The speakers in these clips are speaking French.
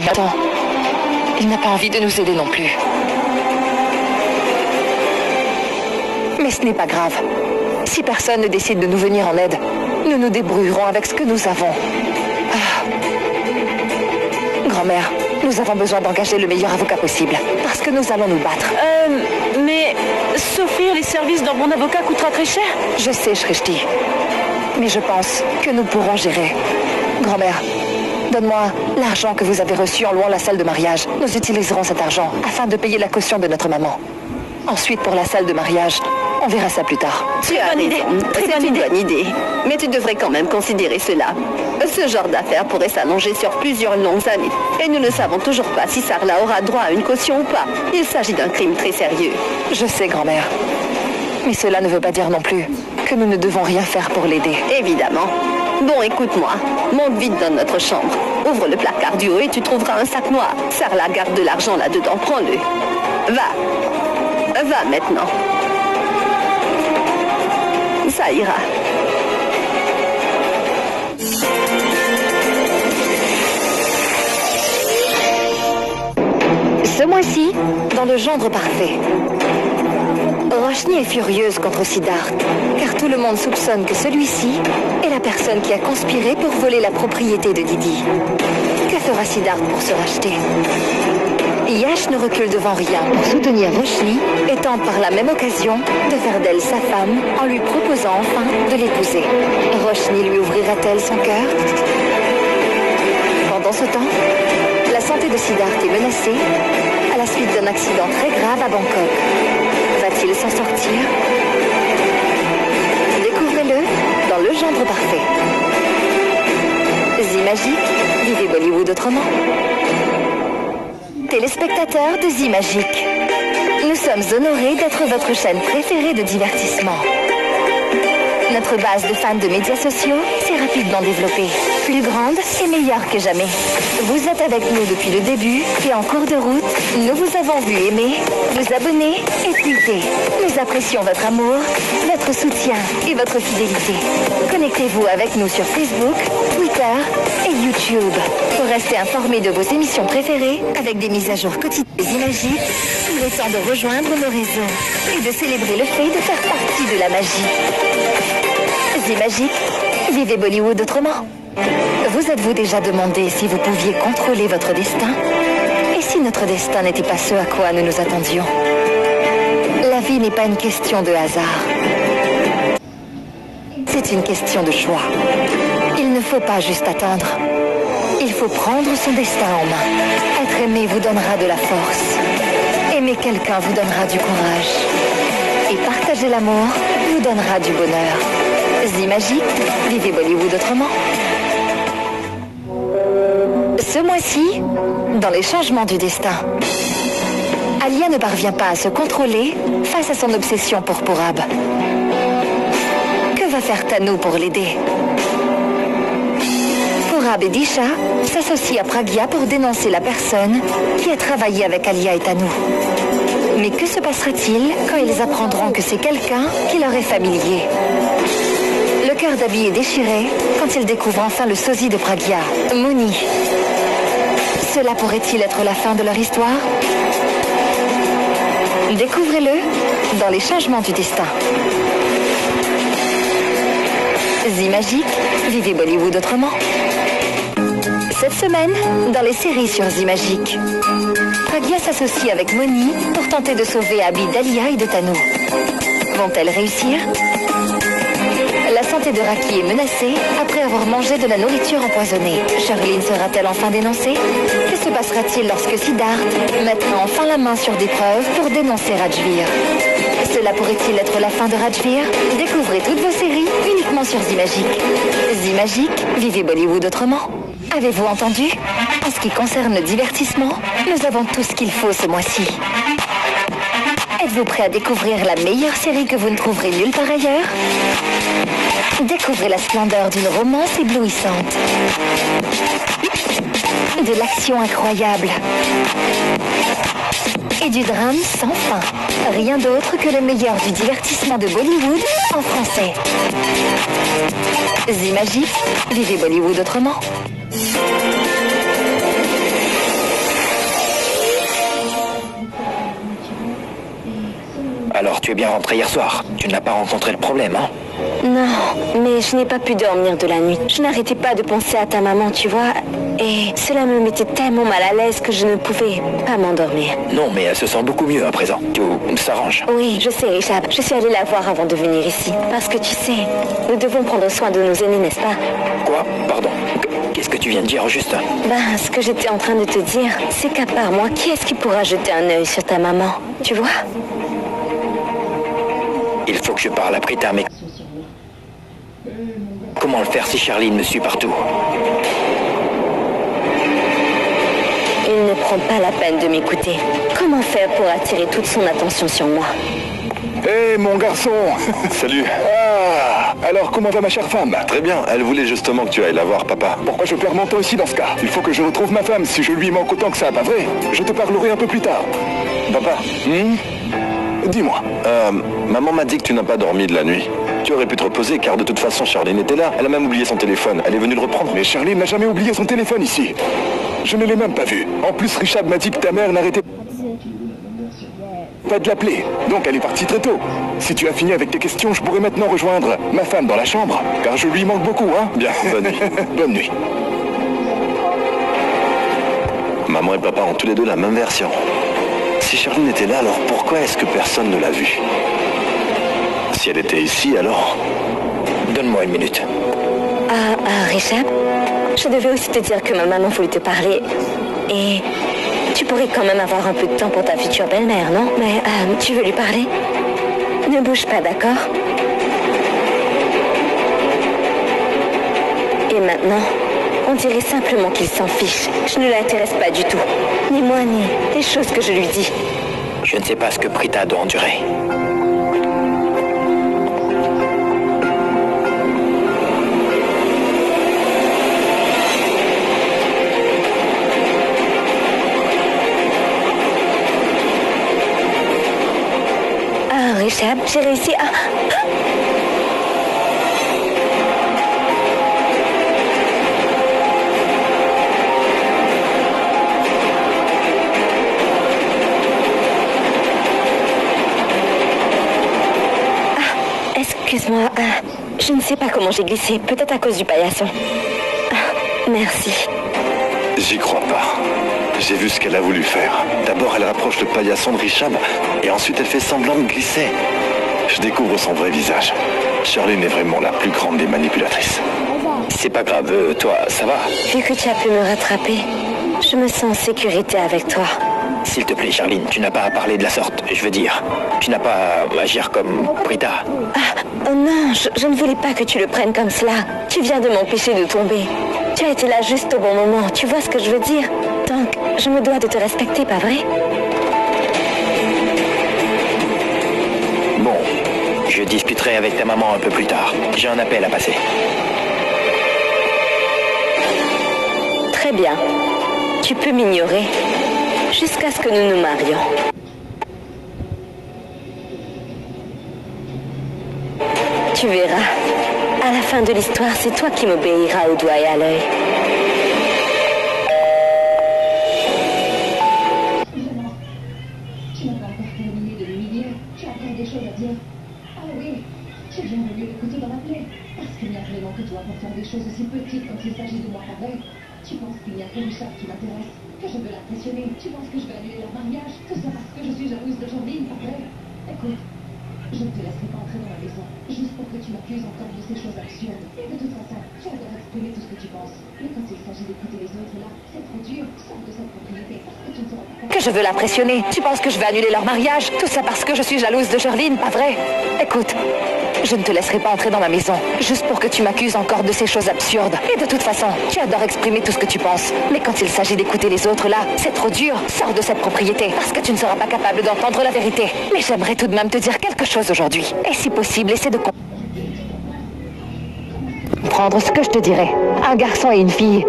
Attends, il n'a pas envie de nous aider non plus. Mais ce n'est pas grave. Si personne ne décide de nous venir en aide, nous nous débrouillerons avec ce que nous avons. Ah. Grand-mère, nous avons besoin d'engager le meilleur avocat possible, parce que nous allons nous battre. Mais s'offrir les services d'un bon avocat coûtera très cher. Je sais, Shrishti. Mais je pense que nous pourrons gérer. Grand-mère, donne-moi l'argent que vous avez reçu en louant la salle de mariage. Nous utiliserons cet argent afin de payer la caution de notre maman. Ensuite, pour la salle de mariage, on verra ça plus tard. Tu as raison. C'est une bonne idée. Mais tu devrais quand même considérer cela. Ce genre d'affaire pourrait s'allonger sur plusieurs longues années. Et nous ne savons toujours pas si Sarla aura droit à une caution ou pas. Il s'agit d'un crime très sérieux. Je sais, grand-mère. Mais cela ne veut pas dire non plus que nous ne devons rien faire pour l'aider. Évidemment. Bon, écoute-moi. Monte vite dans notre chambre. Ouvre le placard du haut et tu trouveras un sac noir. Sarla garde de l'argent là-dedans. Prends-le. Va maintenant. Ça ira. Ce mois-ci, dans le gendre parfait. Roshni est furieuse contre Siddharth, car tout le monde soupçonne que celui-ci est la personne qui a conspiré pour voler la propriété de Didi. Que fera Siddharth pour se racheter? Yash ne recule devant rien pour soutenir Roshni et tente par la même occasion de faire d'elle sa femme en lui proposant enfin de l'épouser. Roshni lui ouvrira-t-elle son cœur? Pendant ce temps, la santé de Siddharth est menacée à la suite d'un accident très grave à Bangkok. Va-t-il s'en sortir? Découvrez-le dans Le Gendre Parfait. Zi Magique, vivez Bollywood autrement. Téléspectateurs de Zi Magique, nous sommes honorés d'être votre chaîne préférée de divertissement. Notre base de fans de médias sociaux s'est rapidement développée, plus grande et meilleure que jamais. Vous êtes avec nous depuis le début et en cours de route, nous vous avons vu aimer, vous abonner et tweeter. Nous apprécions votre amour, votre soutien et votre fidélité. Connectez-vous avec nous sur Facebook, Twitter et YouTube pour rester informé de vos émissions préférées avec des mises à jour quotidiennes magiques. Il est temps de rejoindre nos réseaux et de célébrer le fait de faire partie de la magie. Zi Magique, vivez Bollywood autrement. Vous êtes-vous déjà demandé si vous pouviez contrôler votre destin? Et si notre destin n'était pas ce à quoi nous nous attendions? La vie n'est pas une question de hasard. C'est une question de choix. Il ne faut pas juste attendre. Il faut prendre son destin en main. Être aimé vous donnera de la force. Aimer quelqu'un vous donnera du courage. Et partager l'amour vous donnera du bonheur. Zi Magique, vivez Bollywood autrement. Ce mois-ci, dans les changements du destin, Alia ne parvient pas à se contrôler face à son obsession pour Purab. Que va faire Tanu pour l'aider? Purab et Disha s'associent à Pragya pour dénoncer la personne qui a travaillé avec Alia et Tanu. Mais que se passera-t-il quand ils apprendront que c'est quelqu'un qui leur est familier? Le cœur d'Abhi est déchiré quand il découvre enfin le sosie de Pragya, Muni. Cela pourrait-il être la fin de leur histoire? Découvrez-le dans les changements du destin. Zi Magique, vivez Bollywood autrement. Cette semaine, dans les séries sur Zi Magique, Pragya s'associe avec Moni pour tenter de sauver Abhi d'Alia et de Tanu. Vont-elles réussir? La santé de Raki est menacée après avoir mangé de la nourriture empoisonnée. Sherlyn sera-t-elle enfin dénoncée? Que se passera-t-il lorsque Siddharth mettra enfin la main sur des preuves pour dénoncer Rajveer? Cela pourrait-il être la fin de Rajveer? Découvrez toutes vos séries uniquement sur Zi Magique. Zi Magique, vivez Bollywood autrement. Avez-vous entendu? En ce qui concerne le divertissement, nous avons tout ce qu'il faut ce mois-ci. Êtes-vous prêt à découvrir la meilleure série que vous ne trouverez nulle part ailleurs? Découvrez la splendeur d'une romance éblouissante. De l'action incroyable. Et du drame sans fin. Rien d'autre que le meilleur du divertissement de Bollywood en français. Zi Magique, vivez Bollywood autrement. Alors tu es bien rentré hier soir. Tu n'as pas rencontré le problème, hein? Non, mais je n'ai pas pu dormir de la nuit. Je n'arrêtais pas de penser à ta maman, tu vois. Et cela me mettait tellement mal à l'aise que je ne pouvais pas m'endormir. Non, mais elle se sent beaucoup mieux à présent. Tout s'arrange. Oui, je sais, Richard. Je suis allée la voir avant de venir ici. Parce que tu sais, nous devons prendre soin de nos aînés, n'est-ce pas? Quoi? Pardon. Qu'est-ce que tu viens de dire, Justin? Ben, ce que j'étais en train de te dire, c'est qu'à part moi, qui est-ce qui pourra jeter un œil sur ta maman? Tu vois? Il faut que je parle à Prita, mais... Comment le faire si Charline me suit partout? Il ne prend pas la peine de m'écouter. Comment faire pour attirer toute son attention sur moi? Hé, mon garçon. Salut. Ah, alors comment va ma chère femme? Très bien, elle voulait justement que tu ailles la voir, papa. Pourquoi je perds mon temps ici dans ce cas? Il faut que je retrouve ma femme si je lui manque autant que ça, pas vrai? Je te parlerai un peu plus tard. Papa, Dis-moi. maman m'a dit que tu n'as pas dormi de la nuit. Tu aurais pu te reposer car de toute façon Charline était là. Elle a même oublié son téléphone. Elle est venue le reprendre. Mais Charline n'a jamais oublié son téléphone ici. Je ne l'ai même pas vu. En plus, Richard m'a dit que ta mère n'arrêtait pas de l'appeler. Donc elle est partie très tôt. Si tu as fini avec tes questions, je pourrais maintenant rejoindre ma femme dans la chambre. Car je lui manque beaucoup, hein? Bien, bonne nuit. Bonne nuit. Maman et papa ont tous les deux la même version. Si Charline était là, alors pourquoi est-ce que personne ne l'a vue? Si elle était ici, alors... Donne-moi une minute. Richard, je devais aussi te dire que ma maman voulait te parler. Et tu pourrais quand même avoir un peu de temps pour ta future belle-mère, non? Mais tu veux lui parler? Ne bouge pas, d'accord? Et maintenant, on dirait simplement qu'il s'en fiche. Je ne l'intéresse pas du tout. Ni moi, ni les choses que je lui dis. Je ne sais pas ce que Prita doit endurer. Richard, j'ai réussi à... Excuse-moi, je ne sais pas comment j'ai glissé, peut-être à cause du paillasson. Merci. J'y crois pas. J'ai vu ce qu'elle a voulu faire. D'abord, elle rapproche le paillasson de Richard et ensuite elle fait semblant de glisser. Je découvre son vrai visage. Charline est vraiment la plus grande des manipulatrices. C'est pas grave, toi, ça va? Vu que tu as pu me rattraper, je me sens en sécurité avec toi. S'il te plaît, Charline, tu n'as pas à parler de la sorte, je veux dire. Tu n'as pas à agir comme Prita. Oh non, je ne voulais pas que tu le prennes comme cela. Tu viens de m'empêcher de tomber. Tu as été là juste au bon moment, tu vois ce que je veux dire? Donc, je me dois de te respecter, pas vrai? Bon, je discuterai avec ta maman un peu plus tard. J'ai un appel à passer. Très bien. Tu peux m'ignorer jusqu'à ce que nous nous marions. Tu verras. À la fin de l'histoire, c'est toi qui m'obéiras au doigt et à l'œil. Tu n'as pas encore terminé de l'humilier. Tu as encore des choses à dire. Ah oui, tu es bienvenu l'écouter dans la plaie. Parce qu'il n'y a vraiment que toi pour faire des choses aussi petites quand il s'agit de moi pareil. Tu penses qu'il n'y a que Richard qui m'intéresse, que je veux l'impressionner. Tu penses que je vais annuler leur mariage, tout ça parce que je suis jalouse de Jordan, pareil. Écoute, je ne te laisserai pas entrer dans la maison, juste pour que tu m'accuses encore de ces choses absurdes. Et de toute façon, tu as le droit d'exprimer tout ce que tu penses. Mais quand il s'agit d'écouter les autres là, c'est trop dur, sors de cette propriété, parce que tu ne seras pas... Que je veux l'impressionner. Tu penses que je vais annuler leur mariage? Tout ça parce que je suis jalouse de Jordan, pas vrai? Écoute, je ne te laisserai pas entrer dans ma maison, juste pour que tu m'accuses encore de ces choses absurdes. Et de toute façon, tu adores exprimer tout ce que tu penses. Mais quand il s'agit d'écouter les autres là, c'est trop dur. Sors de cette propriété, parce que tu ne seras pas capable d'entendre la vérité. Mais j'aimerais tout de même te dire quelque chose aujourd'hui. Et si possible, essaie de comprendre ce que je te dirais. Un garçon et une fille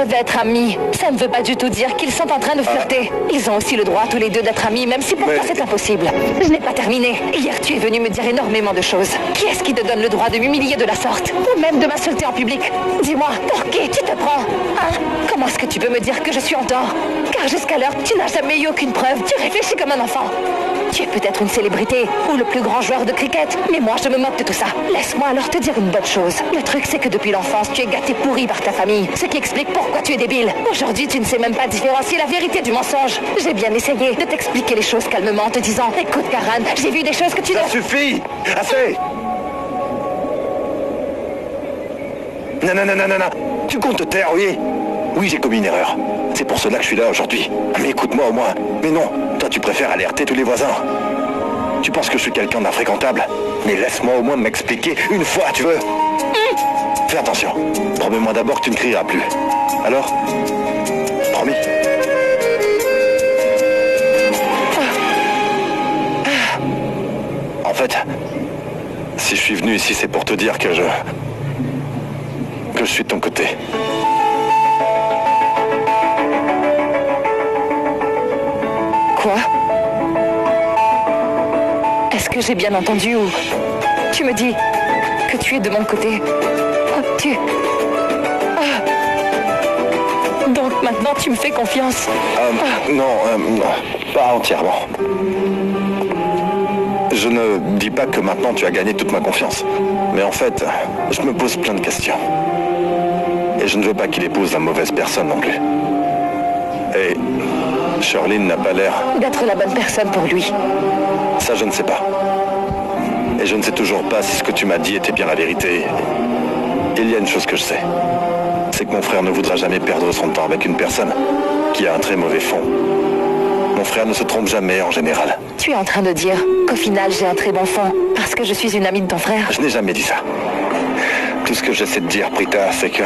peuvent être amis. Ça ne veut pas du tout dire qu'ils sont en train de flirter. Ils ont aussi le droit tous les deux d'être amis, même si pour toi c'est impossible. Je n'ai pas terminé. Hier, tu es venu me dire énormément de choses. Qui est-ce qui te donne le droit de m'humilier de la sorte? Ou même de m'insulter en public? Dis-moi, pour qui tu te prends? Hein? Comment est-ce que tu peux me dire que je suis en tort? Car jusqu'à l'heure, tu n'as jamais eu aucune preuve. Tu réfléchis comme un enfant. Tu es peut-être une célébrité ou le plus grand joueur de cricket, mais moi je me moque de tout ça. Laisse-moi alors te dire une bonne chose. Le truc c'est que depuis l'enfance, tu es gâté pourri par ta famille, ce qui explique pourquoi tu es débile. Aujourd'hui, tu ne sais même pas différencier la vérité du mensonge. J'ai bien essayé de t'expliquer les choses calmement en te disant: écoute Karan, j'ai vu des choses que tu... Ça suffit! Assez! Non. Tu comptes te taire, oui? Oui, j'ai commis une erreur. C'est pour cela que je suis là aujourd'hui. Mais écoute-moi au moins. Mais non, toi tu préfères alerter tous les voisins. Tu penses que je suis quelqu'un d'infréquentable? Mais laisse-moi au moins m'expliquer une fois, tu veux? Fais attention. Promets-moi d'abord que tu ne crieras plus. Alors? Promis? En fait, si je suis venu ici, c'est pour te dire que je suis de ton côté. Quoi? Est-ce que j'ai bien entendu ou... Tu me dis que tu es de mon côté. Donc maintenant tu me fais confiance. Non, pas entièrement. Je ne dis pas que maintenant tu as gagné toute ma confiance. Mais en fait, je me pose plein de questions. Et je ne veux pas qu'il épouse la mauvaise personne non plus. Et Charlene n'a pas l'air... D'être la bonne personne pour lui. Ça, je ne sais pas. Et je ne sais toujours pas si ce que tu m'as dit était bien la vérité. Il y a une chose que je sais. C'est que mon frère ne voudra jamais perdre son temps avec une personne qui a un très mauvais fond. Mon frère ne se trompe jamais en général. Tu es en train de dire qu'au final j'ai un très bon fond parce que je suis une amie de ton frère? Je n'ai jamais dit ça. Tout ce que j'essaie de dire, Prita, c'est que...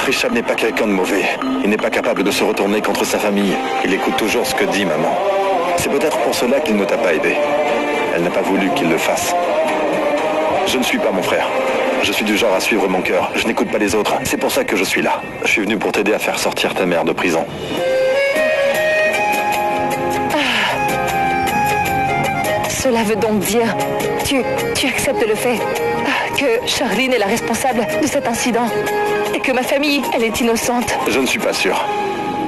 Richard n'est pas quelqu'un de mauvais. Il n'est pas capable de se retourner contre sa famille. Il écoute toujours ce que dit maman. C'est peut-être pour cela qu'il ne t'a pas aidé. Elle n'a pas voulu qu'il le fasse. Je ne suis pas mon frère. Je suis du genre à suivre mon cœur. Je n'écoute pas les autres. C'est pour ça que je suis là. Je suis venu pour t'aider à faire sortir ta mère de prison. Cela veut donc dire... Tu acceptes le fait que Charlene est la responsable de cet incident et que ma famille, elle est innocente. Je ne suis pas sûr.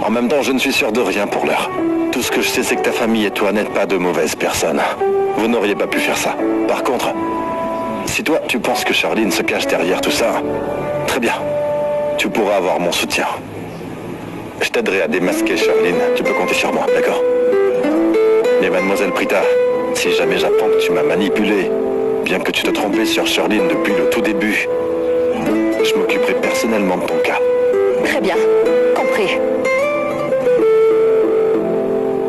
En même temps, je ne suis sûr de rien pour l'heure. Tout ce que je sais, c'est que ta famille et toi n'êtes pas de mauvaises personnes. Vous n'auriez pas pu faire ça. Par contre, si toi, tu penses que Charlene se cache derrière tout ça, très bien. Tu pourras avoir mon soutien. Je t'aiderai à démasquer Charlene. Tu peux compter sur moi, d'accord? Mais mademoiselle Prita, si jamais j'apprends que tu m'as manipulé, bien que tu te trompais sur Charlene depuis le tout début, je m'occuperai personnellement de ton cas. Très bien, compris.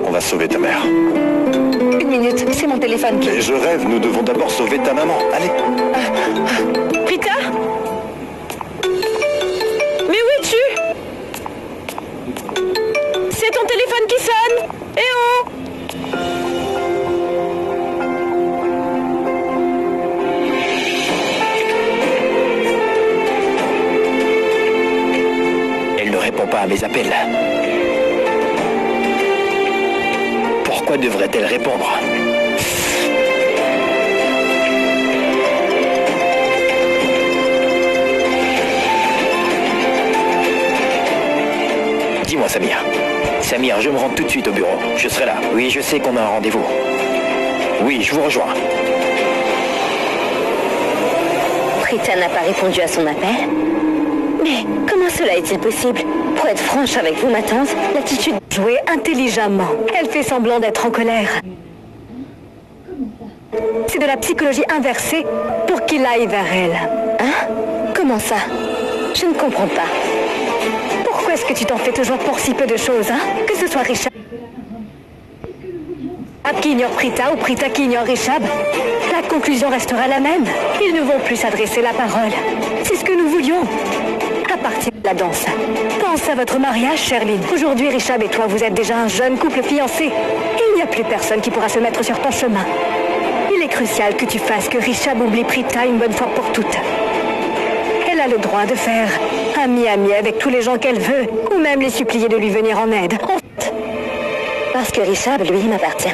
On va sauver ta mère. Une minute, c'est mon téléphone qui... Mais je rêve, nous devons d'abord sauver ta maman. Allez. Prita? Mais où es-tu? C'est ton téléphone qui sonne. Eh oh! Elle ne répond pas à mes appels. Pourquoi devrait-elle répondre? Dis-moi, Samir. Samir, je me rends tout de suite au bureau. Je serai là. Oui, je sais qu'on a un rendez-vous. Oui, je vous rejoins. Prita n'a pas répondu à son appel. Mais comment cela est-il possible? Pour être franche avec vous, ma tante, l'attitude de jouer intelligemment. Elle fait semblant d'être en colère. C'est de la psychologie inversée pour qu'il aille vers elle. Hein? Comment ça? Je ne comprends pas. Pourquoi est-ce que tu t'en fais toujours pour si peu de choses, hein? Que ce soit Richard qui ignore Prita ou Prita qui ignore Richard, la conclusion restera la même. Ils ne vont plus s'adresser la parole. C'est ce que nous voulions. À partir de la danse. Pense à votre mariage, Charlene. Aujourd'hui, Richard et toi, vous êtes déjà un jeune couple fiancé. Il n'y a plus personne qui pourra se mettre sur ton chemin. Il est crucial que tu fasses que Richard oublie Prita une bonne fois pour toutes. Elle a le droit de faire ami-ami avec tous les gens qu'elle veut, ou même les supplier de lui venir en aide. Parce que Richard, lui, m'appartient.